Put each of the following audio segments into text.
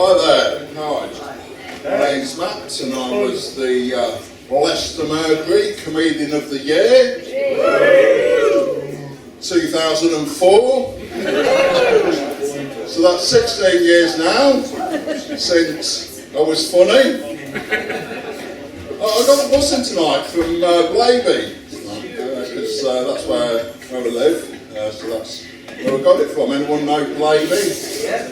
Hi there. Hi. My name's Matt and I was the Leicester Mercury Comedian of the Year 2004. So that's 16 years now since I was funny. I got a bus in tonight from Blaby, because that's where I live, so that's where I got it from. Anyone know Blaby? Yeah,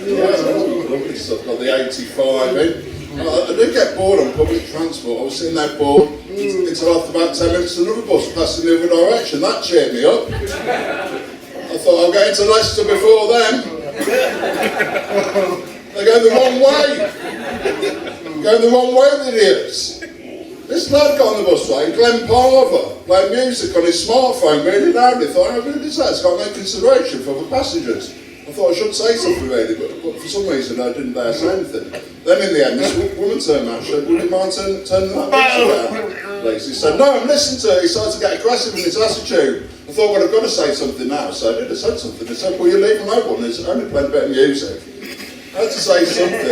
lovely stuff. Got the 85 in. I did get bored on public transport. I was sitting there bored until after about 10 minutes another bus passed in the other direction. That cheered me up. I thought I'll get into Leicester before them. They're going the wrong way. Going the wrong way, the idiots. This lad got on the bus right, Glenn Parver, playing music on his smartphone really loudly. I thought, how good is that? It's got no consideration for the passengers. I thought I should say something really, but for some reason I didn't dare say anything. Then in the end, this woman turned around and said, would you mind turning that picture around, please? He said, no, I'm listening to it. He started to get aggressive in his attitude. I thought, well, I've got to say something now. So I did. I said something. He said, well, you're leaving over and there's only playing a bit of music. I had to say something.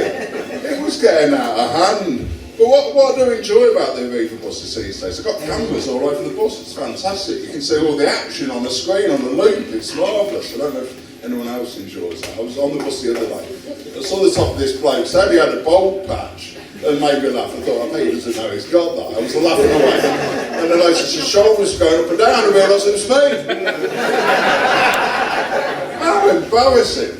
It was getting out of hand. But what I do enjoy about the Aviva buses these days, they've got cameras all over the bus. It's fantastic. You can see all the action on the screen, on the loop. It's marvellous. I don't know if anyone else enjoys that. I was on the bus the other day. I saw the top of this bloke, said he had a bold patch, and made me laugh. I thought, I bet he doesn't know he's got that. I was laughing away. And then I noticed his shoulders going up and down, and I realised it was me. How embarrassing.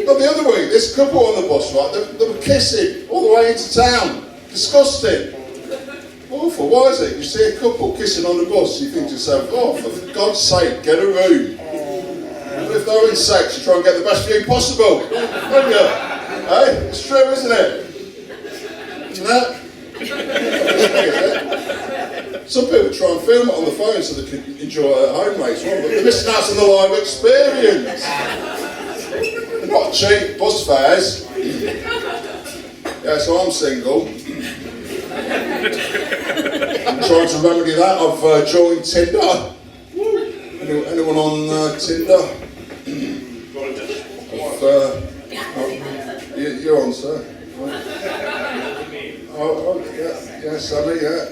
But the other week, this couple on the bus, right, they were kissing all the way into town. Disgusting. Awful. Why is it? You see a couple kissing on the bus, you think to yourself, oh, for God's sake, get a room. If they're in sex, you try and get the best view possible, don't you? Hey, it's true, isn't it? Isn't it? Some people try and film it on the phone so they can enjoy it at home later on, but they're missing out on the live experience. They're not cheap bus fares. Yeah, so I'm single. I'm trying to remedy that. I've joined Tinder. Anyone on Tinder? You're on, sir. Oh, yeah, Sammy, yeah.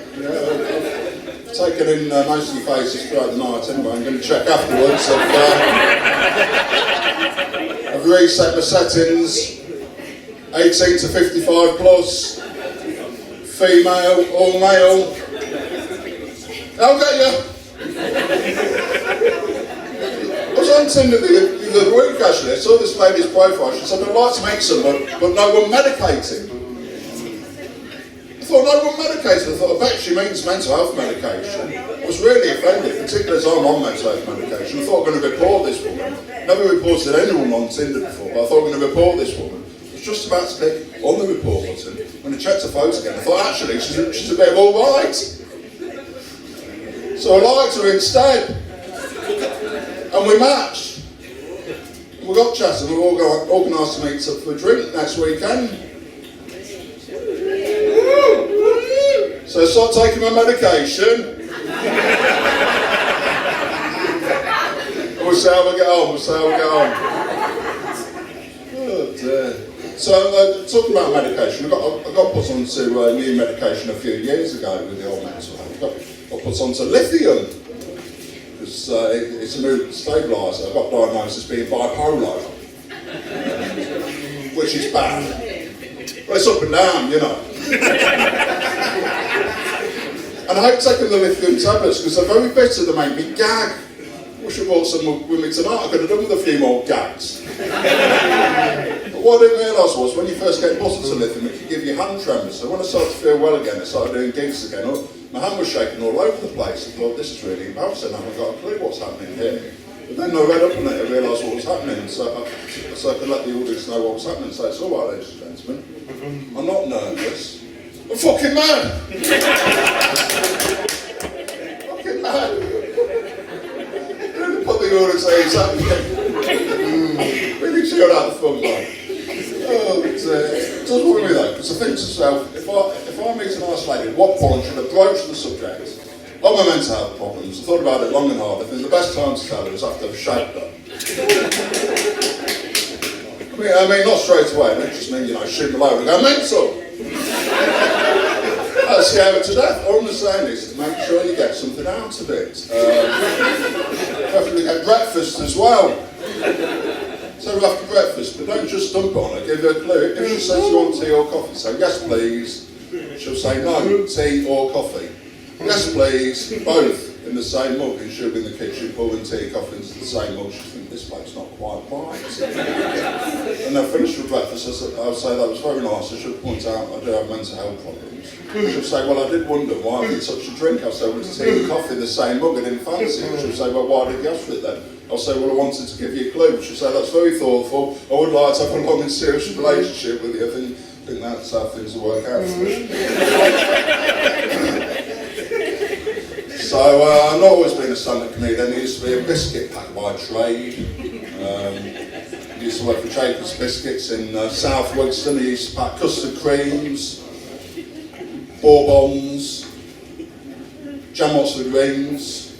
I've taken in most of your faces throughout the night anyway. I'm going to check afterwards. I've reset my settings. 18 to 55 plus, female or male. I'll get you. I was on Tinder the other week actually. I saw this lady's profile. She said, I'd like to meet someone, but no one medicating. I thought, no one medicating. I thought, I bet she means mental health medication. I was really offended, particularly as I'm on mental health medication. I thought I'm going to report this woman. Never reported anyone on Tinder before, but I thought I'm going to report this woman. Just about to click on the report button. When I checked her photo again, I thought actually she's a bit of alright. So I liked her instead. And we matched. And we got chatting, we all got organised to meet up for a drink next weekend. So I started taking my medication. And we'll see how we get on, Oh dear. So, talking about medication, I got put onto new medication a few years ago with the old mental health. I got put onto lithium, because it's a mood stabiliser. I got diagnosed as being bipolar, which is bad. But it's up and down, you know. And I hate taking the lithium tablets, because they're very bitter, they make me gag. I wish I bought some with me tonight, I could have done with a few more gags. But what I didn't realise was, when you first get put onto lithium, it can give you hand tremors. So when I started to feel well again, I started doing gigs again, my hand was shaking all over the place. I thought, this is really embarrassing, I haven't got a clue what's happening here. But then I read up on it, I realised what was happening, so I could let the audience know what was happening. So it's all right, ladies and gentlemen. I'm not nervous. I'm fucking mad! Fucking mad! Put the audience A's up again. Really cheered out the fun, man. Oh, it does worry me though, because I think to myself, if I meet a nice lady, at what point should I broach the subject? Like my mental health problems, I thought about it long and hard. I think the best time to tell her is after I've shaved her. I I mean, not straight away. It just means, shoot them over and go mental. That's the hour to death. All I'm saying is to make sure you get something out of it. Definitely get breakfast as well. So after breakfast, but don't just dump on her, give her a clue. If she says you want tea or coffee, say yes please. She'll say no, tea or coffee. Yes please, both in the same mug, and she'll be in the kitchen pouring tea and coffee into the same mug. She'll think this plate's not quite right. And they'll finish with breakfast. I'll say that was very nice. I should point out I do have mental health problems. She'll say, well, I did wonder why I did such a drink. I'll say, well, it's tea and coffee in the same mug, I didn't fancy it. She'll say, well, why did you ask for it then? I'll say, well, I wanted to give you a clue. She'll say, that's very thoughtful. I would like to have a long and serious relationship with you. I think that's how things will work out for me. So, I've not always been a stand-up comedian. I used to be a biscuit packer by trade. I used to work for Jacob's Biscuits in South Wigston. I used to pack custard creams, bourbons, jam Oxford rings.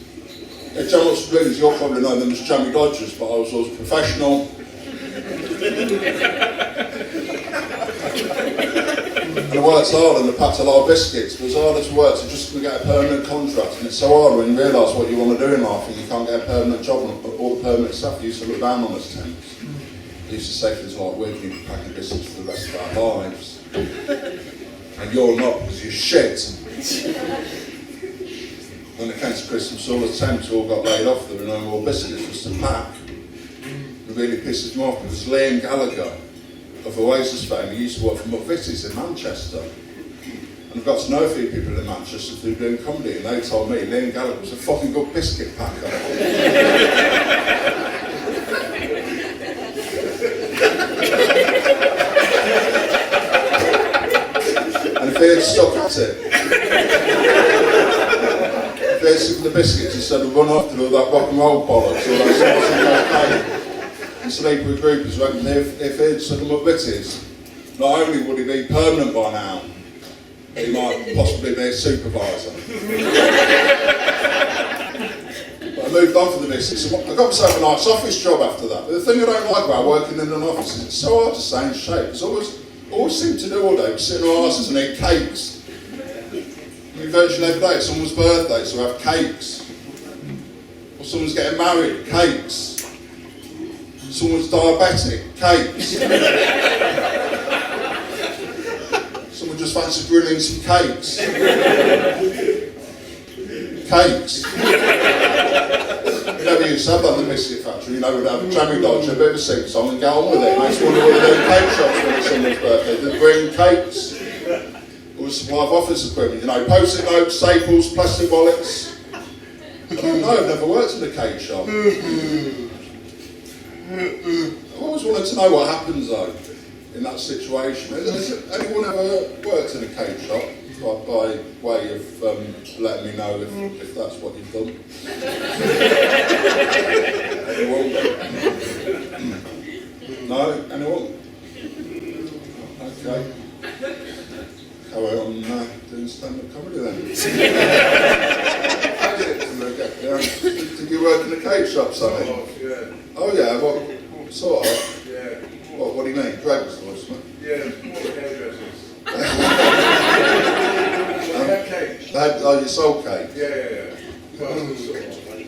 Jam Oxford rings, you'll probably know them as jammy dodgers, but I was always professional. And I worked hard and I packed a lot of biscuits, but as hard as I worked, I just couldn't get a permanent contract. And it's so hard when you realise what you want to do in life and you can't get a permanent job, and all the permanent stuff used to look down on us temps. They used to say things like, we're going to be packing biscuits for the rest of our lives. And you're not, because you're shit. When it came to Christmas, all the temps all got laid off. There were no more biscuits just to pack. It really pisses me off because Liam Gallagher of Oasis fame, he used to work for McVitie's in Manchester. And I've got to know a few people in Manchester through doing comedy, and they told me Liam Gallagher was a fucking good biscuit packer. And if he had stuck at it, if he had stuck the biscuits instead of run after all that rock and roll bollocks, all that sauce and cocaine, and sleep with groupies, reckon if he'd stuck them up bitties, not only would he be permanent by now, he might possibly be a supervisor. But I moved on from the business. I got myself a nice office job after that. But the thing I don't like about working in an office is it's so hard to stay in shape. It's always seem to do all day, sit in our asses and eat cakes. I mean, virtually every day, it's someone's birthday, so we have cakes. Or someone's getting married, cakes. Someone's diabetic, cakes. Someone just fancies grilling some cakes. Cakes. You never used to have that in the biscuit factory. We'd have a jammy dodge, a bit of a sing-song and get on with it. Makes one of the cake shops when it's someone's birthday. They bring cakes. Or supply of office equipment, post-it notes, staples, plastic wallets. I don't know, I've never worked in a cake shop. I've always wanted to know what happens though in that situation. Has anyone ever worked in a cake shop by way of letting me know if that's what you've done? Anyone? No? Anyone? Okay. Carry on doing stand-up comedy then. Did you work in a cake shop, Sonny? Oh yeah, what sort of? Yeah. What do you mean? Drugs or something? Yeah, more hairdressers. Cake. Oh, you sold cake? Yeah. Well, sort of. You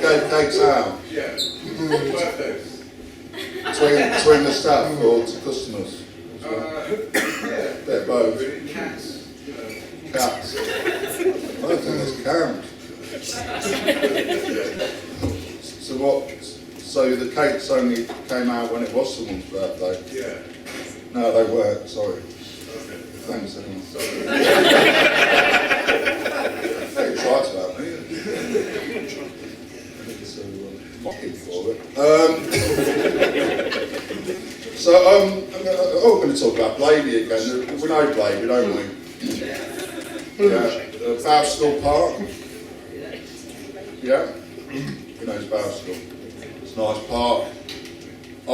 gave cakes out? Yeah. Birthdays. Between the staff or to customers? Yeah. Bit of both. Cats. Cats. I don't think there's count. So the cakes only came out when it was someone's birthday? Yeah. No, they weren't, sorry. Okay. Thanks anyway. Very trite about me. So, mocking for it. I'm going to talk about Blady again. We know Blady, don't we? Yeah. Bowstall Park. Yeah? Who knows Bowstall? It's a nice park. I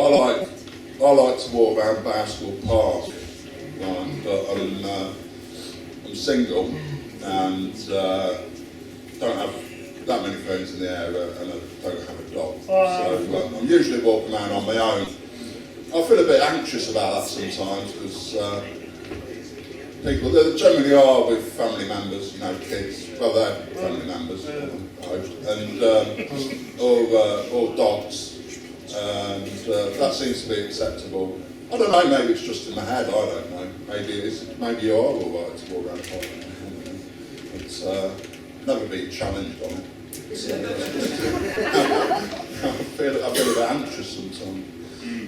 like to walk around Bowstall Park, right, but I'm single and don't have that many friends in the area, and I don't have a dog. So I'm usually walking around on my own. I feel a bit anxious about that sometimes because people they generally are with family members, you know, kids, well they're family members, and or dogs, and that seems to be acceptable. I don't know, maybe it's just in my head, I don't know. Maybe it is, maybe you are alright to walk around the park. It's never been challenged on it. I feel a bit anxious sometimes.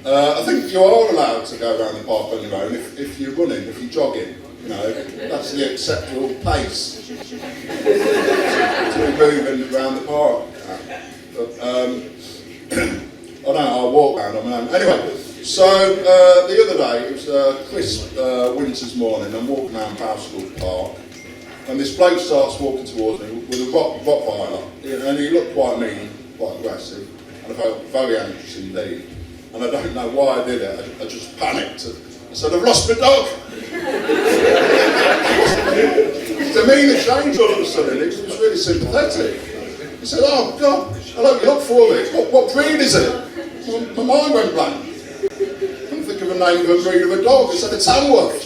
I think you are allowed to go around the park on your own if you're running, if you're jogging. You know, that's the acceptable pace to be moving around the park. But, I don't know, I walk around on my own. Anyway, so the other day, it was a crisp winter's morning, I'm walking around Powell Park, and this bloke starts walking towards me with a Rottweiler, and he looked quite mean, quite aggressive, and I felt very anxious indeed. And I don't know why I did it, I just panicked. I said, I've lost my dog! His demeanour changed all of a sudden, it was really sympathetic. He said, oh God, I hope you look for it. What breed is it? My mind went blank. I couldn't think of a name of a breed of a dog. I said, a Tamworth.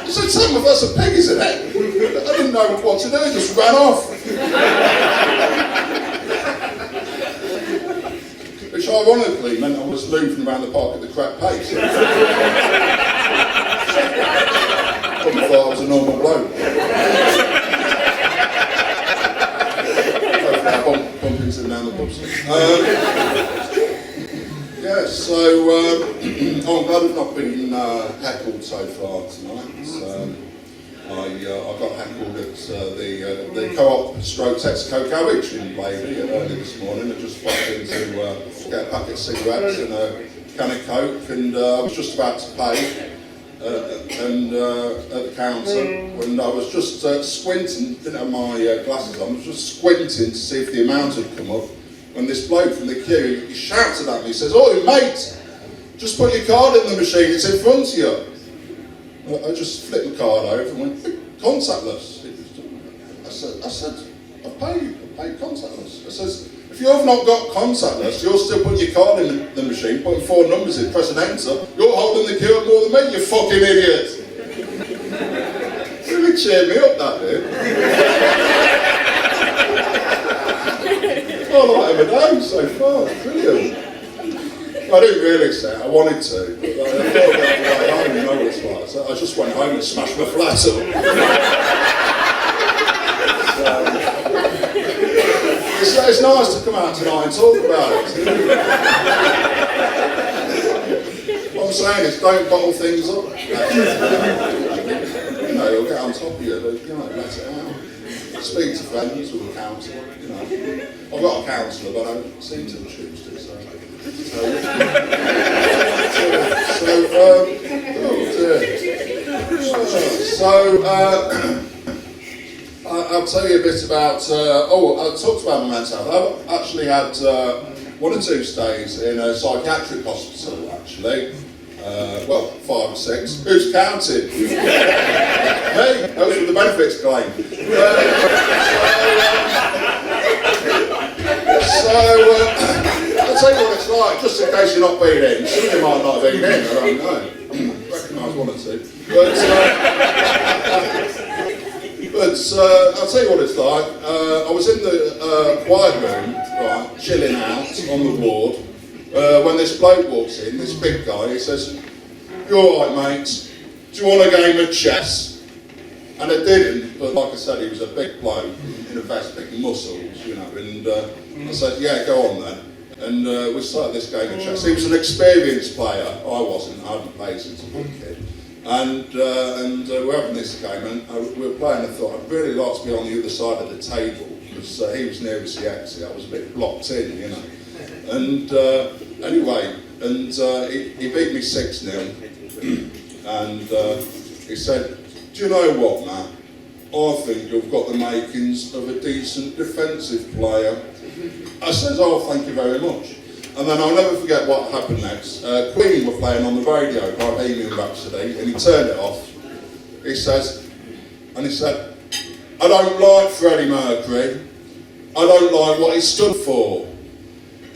I said, Tamworth, that's a pig, isn't it? I didn't know what to do, I just ran off. Which ironically meant I was loafing around the park at the crap pace. Probably thought I was a normal bloke. Bumping sitting down the pubs. Yeah, so I'm glad I've not been heckled so far tonight. I got heckled at the co-op stroke Texaco garage in Lady early this morning. I just popped in to get a packet of cigarettes and a can of Coke, and I was just about to pay and at the counter when I was just squinting, didn't have my glasses on, I was just squinting to see if the amount had come up, when this bloke from the queue, he shouted at me, he says, "Oh mate, just put your card in the machine, it's in front of you." I just flipped the card over and went, contactless. I said, I paid contactless. I says, if you've not got contactless, you're still putting your card in the machine, putting 4 numbers in, pressing enter, you're holding the queue up more than me, you fucking idiot. Really cheered me up, that did. Oh, like him a day so far, brilliant. I didn't really say it, I wanted to, but I thought about the way home, you know what it's like. So I just went home and smashed my flat up. So, it's nice to come out tonight and talk about it. What I'm saying is, don't bottle things up. You know, you'll get on top of you, but, you know, let it out. Speak to friends or a counsellor, you know. I've got a counsellor, but I don't seem to choose to, so. I'll tell you a bit about, I talked about my mental health. I've actually had 1 or 2 stays in a psychiatric hospital, actually. Well, 5 or 6. Who's counting? Me? Those were the benefits claim. I'll tell you what it's like, just in case you're not being in. Some of you might not have been in, I don't know. Recognise 1 or 2. But I'll tell you what it's like. I was in the quiet room, right, chilling out on the ward, when this bloke walks in, this big guy, he says, "You alright, mate? Do you want a game of chess?" And I didn't, but like I said, he was a big bloke in a vest, big muscles, you know, and I said, "Yeah, go on then." And we started this game of chess. He was an experienced player, I wasn't, I hadn't played since I was a kid. And we're having this game, and we were playing, I thought, I'd really like to be on the other side of the table, because he was nearest the exit, I was a bit blocked in, you know. And anyway, he beat me 6-0, and he said, "Do you know what, Matt? I think you've got the makings of a decent defensive player." I says, "Oh, thank you very much." And then I'll never forget what happened next. Queen were playing on the radio, Bohemian Rhapsody, and he turned it off. He said, "I don't like Freddie Mercury. I don't like what he stood for."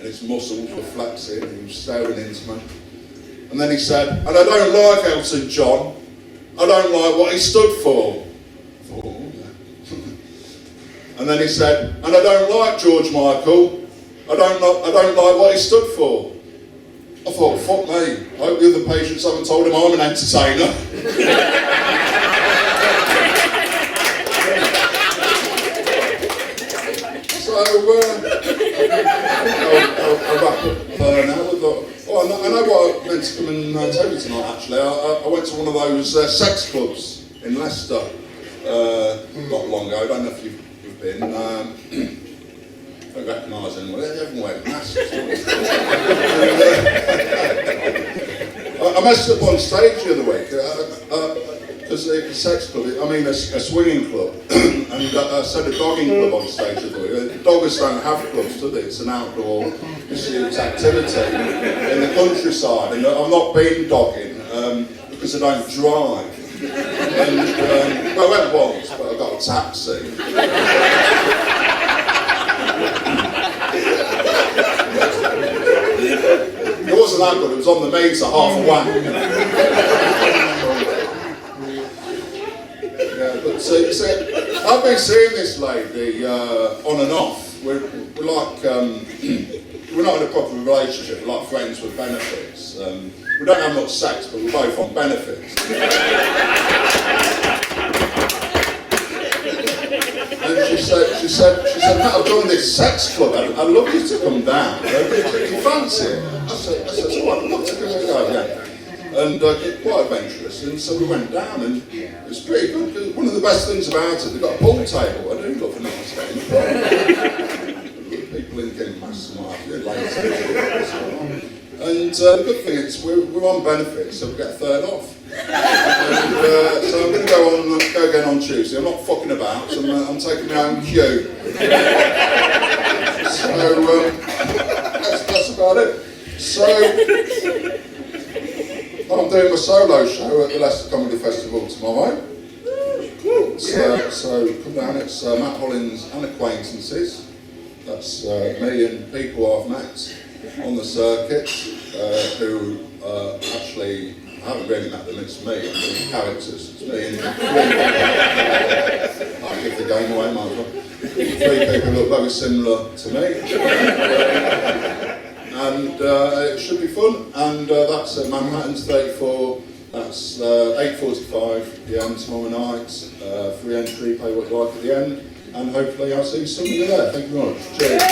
and his muscles were flexing, and he was staring into me. And then he said, and I don't like Elton John. I don't like what he stood for. I thought, oh, yeah. And then he said, and I don't like George Michael. I don't like what he stood for. I thought, fuck me. I hope the other patients haven't told him I'm an entertainer. So, I'll wrap up now with I know what I meant to come and tell you tonight, actually. I went to one of those sex clubs in Leicester not long ago. I don't know if you've been. I don't recognise anyone. They haven't wearing masks. I messed up on stage the other week because a sex club, I mean a swinging club, and I said a dogging club on stage the other week. Doggers don't have clubs, do they? It's an outdoor pursuit activity in the countryside, and I've not been dogging because I don't drive. And I went once, but I got a taxi. It wasn't that good, it was on the meter, half a whack. Yeah, but see, I've been seeing this lady on and off. We're like, we're not in a proper relationship, we're like friends with benefits. We don't have much sex, but we're both on benefits. And she said, Matt, I've joined this sex club. I'd love you to come down. Do you fancy it? I said, I'd love to give it a go, yeah. And quite adventurous. And so we went down, and it was pretty good. 'Cause one of the best things about it, they've got a pool table. I do love a nice game. People in gimbasts and what have you, ladies. And the good thing is we're on benefits, so we get a third off. And, so I'm going to go again on Tuesday. I'm not fucking about, so I'm taking my own cue. So that's about it. So I'm doing my solo show at the Leicester Comedy Festival tomorrow. So come down, it's Matt Hollins and Acquaintances. That's me and people I've met on the circuit who actually, I haven't really met them, it's me, I'm doing characters, it's me and I'll give the game away, might as well. 3 people look very similar to me. And it should be fun, and that's at Manhattan's 34, that's 8:45 PM tomorrow night, free entry, pay what you like at the end, and hopefully I'll see some of you there. Thank you very much. Cheers.